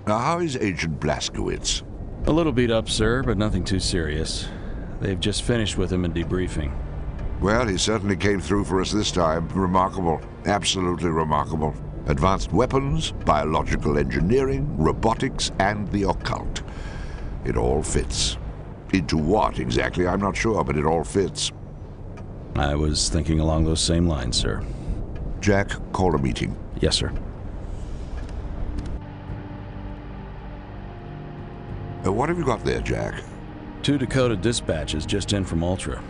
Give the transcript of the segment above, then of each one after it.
Now, how is Agent Blazkowicz? A little beat up, sir, but nothing too serious. They've just finished with him in debriefing. Well, he certainly came through for us this time. Remarkable. Absolutely remarkable. Advanced weapons, biological engineering, robotics, and the occult. It all fits. Into what exactly, I'm not sure, but it all fits. I was thinking along those same lines, sir. Jack, call a meeting. Yes, sir. What have you got there, Jack? 2 decoded dispatches just in from Ultra.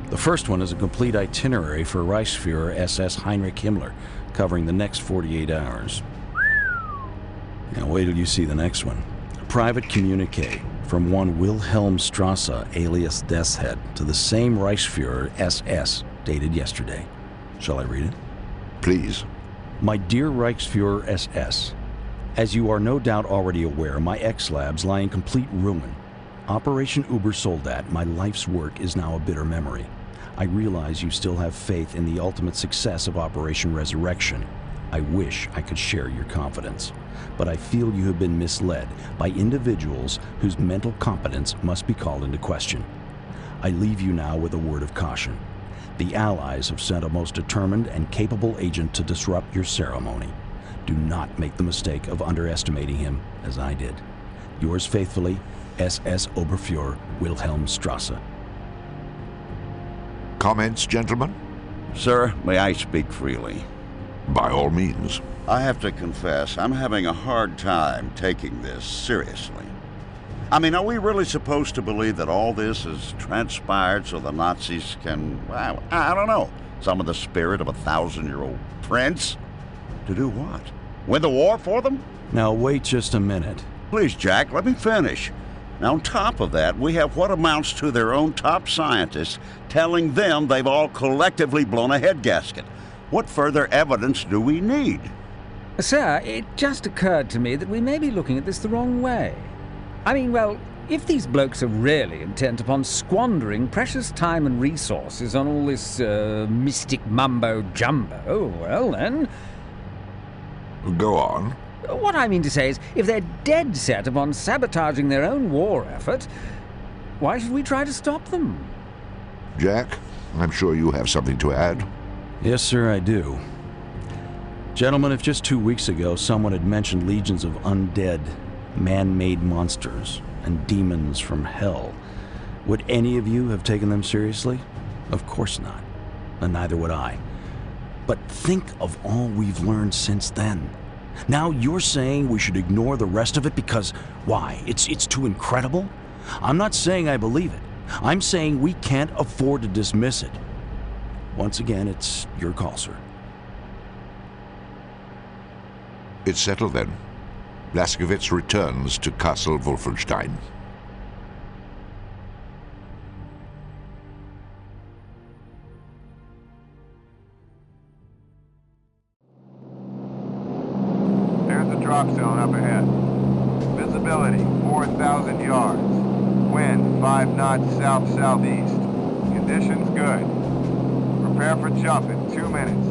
The first one is a complete itinerary for Reichsfuhrer SS Heinrich Himmler, covering the next 48 hours. Now wait till you see the next one. A private communique from one Wilhelm Strasse, alias Deathshead, to the same Reichsfuhrer SS, dated yesterday. Shall I read it? Please. My dear Reichsfuhrer SS, as you are no doubt already aware, my X-Labs lie in complete ruin. Operation Ubersoldat, my life's work, is now a bitter memory. I realize you still have faith in the ultimate success of Operation Resurrection. I wish I could share your confidence, but I feel you have been misled by individuals whose mental competence must be called into question. I leave you now with a word of caution. The Allies have sent a most determined and capable agent to disrupt your ceremony. Do not make the mistake of underestimating him, as I did. Yours faithfully, SS Oberfuhrer Wilhelm Strasse. Comments, gentlemen? Sir, may I speak freely? By all means. I have to confess, I'm having a hard time taking this seriously. I mean, are we really supposed to believe that all this has transpired so the Nazis can, well, I don't know, summon the spirit of a 1,000-year-old prince? To do what? Win the war for them? Now wait just a minute. Please, Jack, let me finish. Now, on top of that, we have what amounts to their own top scientists telling them they've all collectively blown a head gasket. What further evidence do we need? Sir, it just occurred to me that we may be looking at this the wrong way. I mean, well, if these blokes are really intent upon squandering precious time and resources on all this mystic mumbo-jumbo, well then... Go on. What I mean to say is, if they're dead set upon sabotaging their own war effort, why should we try to stop them? Jack, I'm sure you have something to add. Yes, sir, I do. Gentlemen, if just 2 weeks ago someone had mentioned legions of undead, man-made monsters and demons from hell, would any of you have taken them seriously? Of course not, and neither would I. But think of all we've learned since then. Now you're saying we should ignore the rest of it because, why, it's too incredible? I'm not saying I believe it. I'm saying we can't afford to dismiss it. Once again, it's your call, sir. It's settled then. Blazkowicz returns to Castle Wolfenstein. There's the drop zone up ahead. Visibility 4,000 yards. Wind 5 knots south-southeast. Conditions good. Prepare for jump in 2 minutes.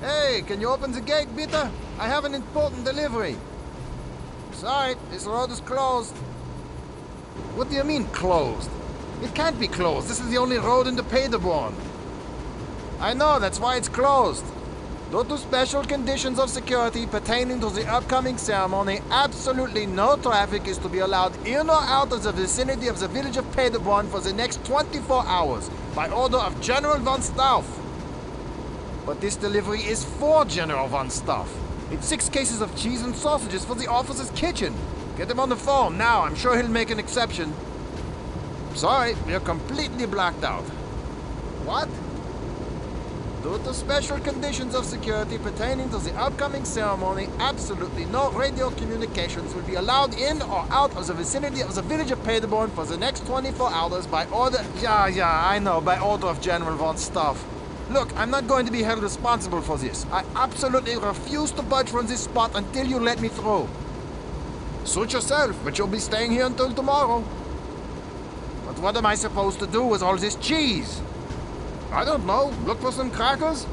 Hey, can you open the gate, bitte? I have an important delivery. Sorry, this road is closed. What do you mean, closed? It can't be closed. This is the only road into Paderborn. I know, that's why it's closed. Due to special conditions of security pertaining to the upcoming ceremony, absolutely no traffic is to be allowed in or out of the vicinity of the village of Paderborn for the next 24 hours, by order of General von Stauff. But this delivery is for General von Stauff. It's 6 cases of cheese and sausages for the officer's kitchen. Get him on the phone now. I'm sure he'll make an exception. Sorry, we're completely blacked out. What? Due to special conditions of security pertaining to the upcoming ceremony, absolutely no radio communications will be allowed in or out of the vicinity of the village of Paderborn for the next 24 hours by order... Yeah, I know, by order of General von Stauff. Look, I'm not going to be held responsible for this. I absolutely refuse to budge from this spot until you let me through. Suit yourself, but you'll be staying here until tomorrow. But But what am I supposed to do with all this cheese? I don't know. Look for some crackers?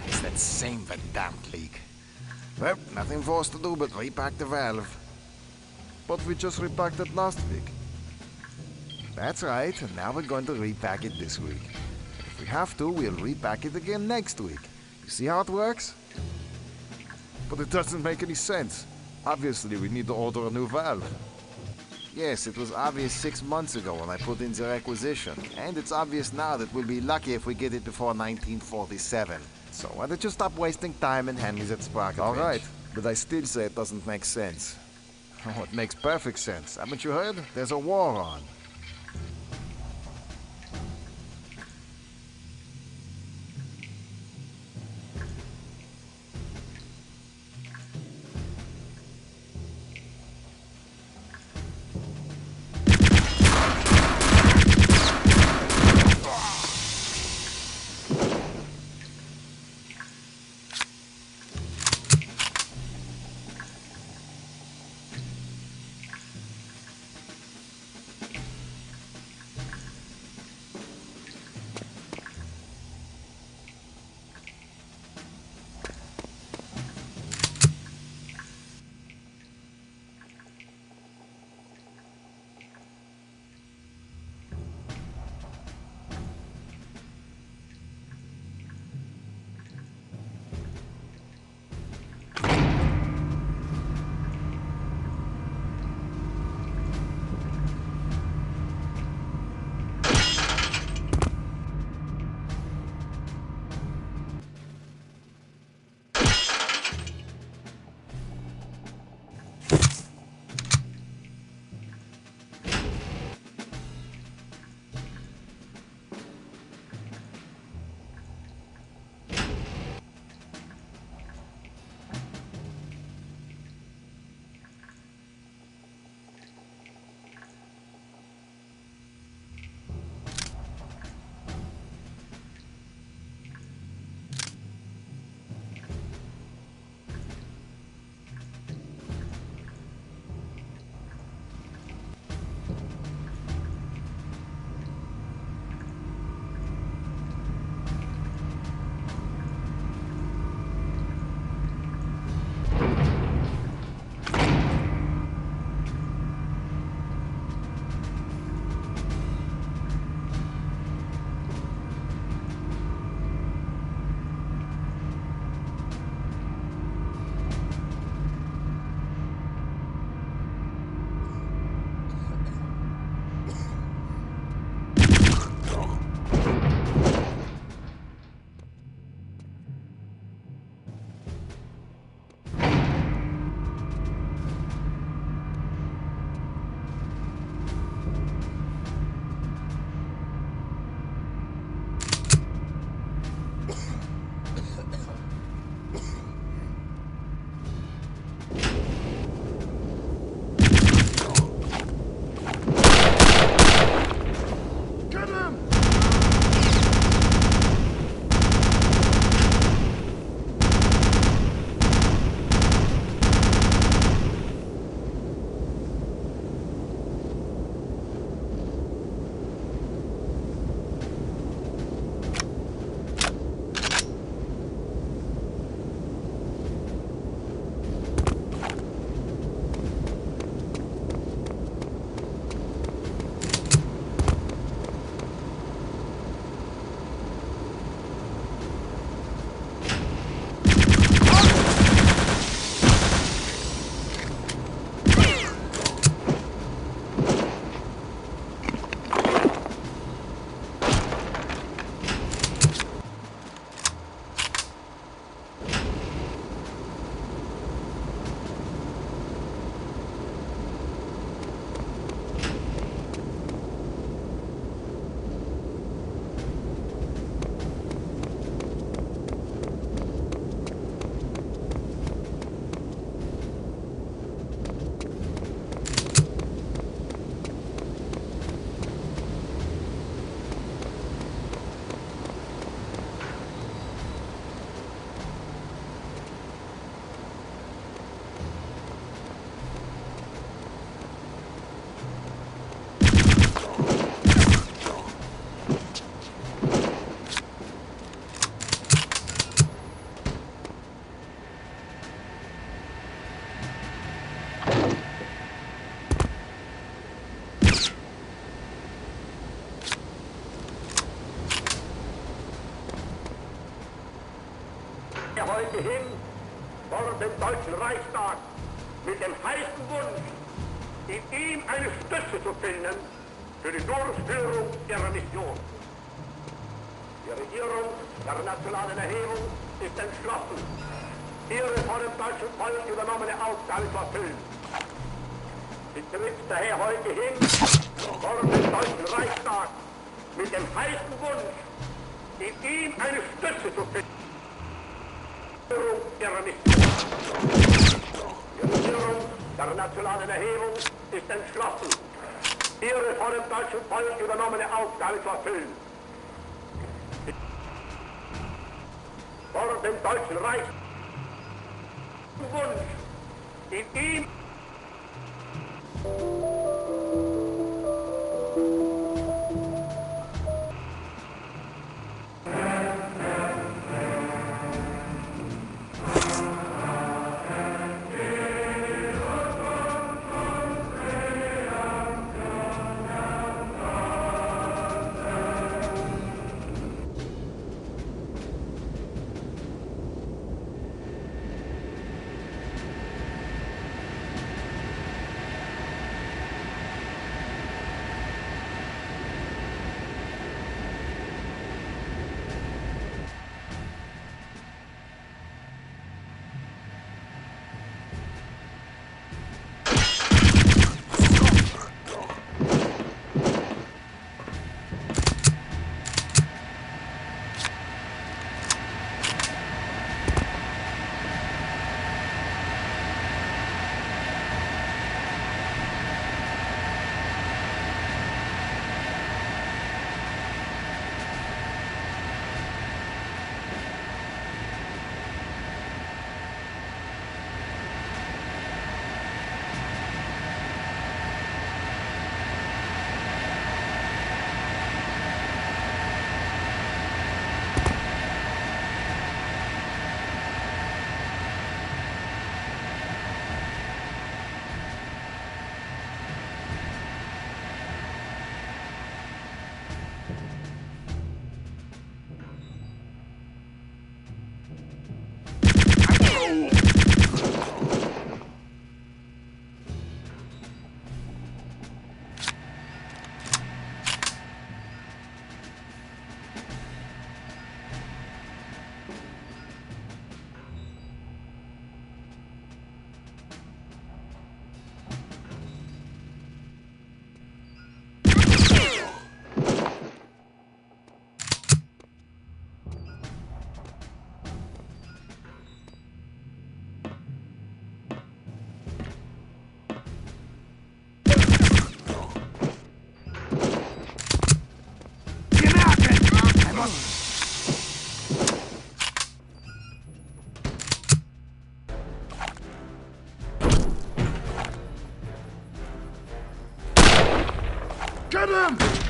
It's that same verdammt leak. Well, nothing for us to do but repack the valve. But we just repacked it last week. That's right, and now we're going to repack it this week. If we have to, we'll repack it again next week. You see how it works? But it doesn't make any sense. Obviously, we need to order a new valve. Yes, it was obvious 6 months ago when I put in the requisition. And it's obvious now that we'll be lucky if we get it before 1947. So why don't you stop wasting time and hand me that sprocket All wrench? right, but I still say it doesn't make sense. Oh, it makes perfect sense. Haven't you heard? There's a war on. heute hin vor dem Deutschen Reichstag mit dem heißen Wunsch, in ihm eine Stütze zu finden für die Durchführung ihrer Mission. Die Regierung der nationalen Erhebung ist entschlossen, ihre von dem deutschen Volk übernommene Aufgabe zu erfüllen. Sie tritt daher heute hin vor dem Deutschen Reichstag mit dem heißen Wunsch, in ihm eine Stütze zu finden für die Durchführung ihrer Mission. Die Regierung der nationalen Erhebung ist entschlossen, ihre von dem deutschen Volk übernommene Aufgabe zu erfüllen. Vor dem Deutschen Reich Wunsch, in ihm Get him!